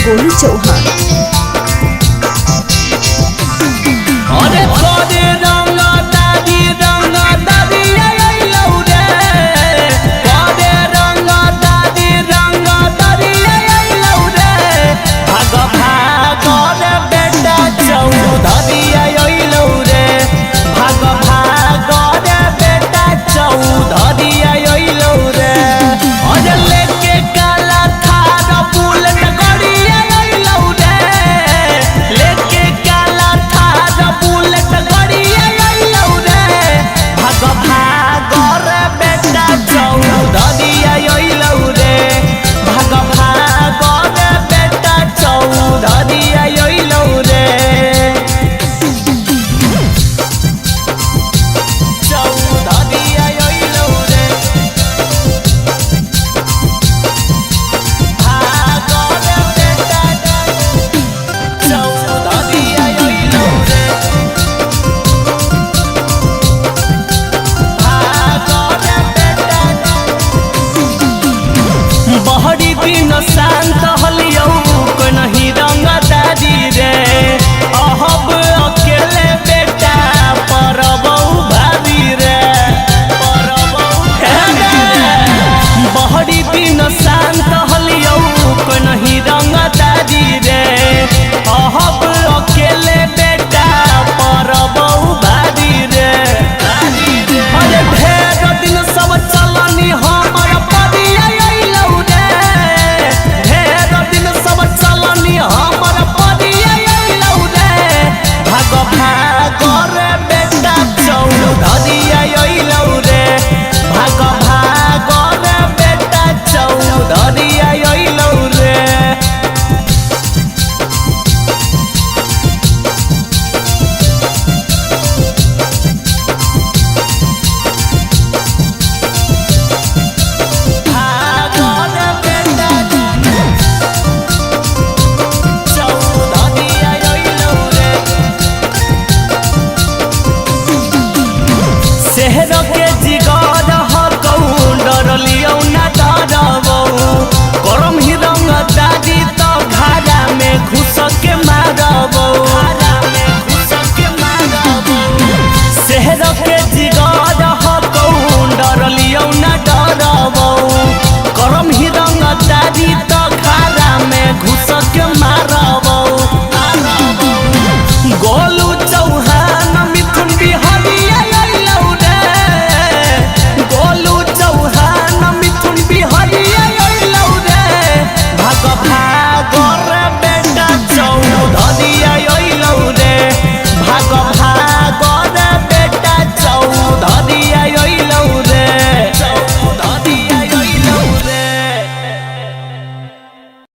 गोलू चौहान। शांत हलियो को नहीं रंगदारी रे अहब अकेले बेटा परबौ भाभी रे बहरी दिन शांत हलियो को नहीं रंगदारी रे अहब अकेले बेटा परबौ भाभी रे अरे ढेर दिन सब चलनी हमर परिया अइलौ रे हमर परिया अइलौ रे भाग भाग रे बेटा चौधरिया अइलौ रे भाग भाग रे बेटा चौधरिया अइलौ रे। शहर के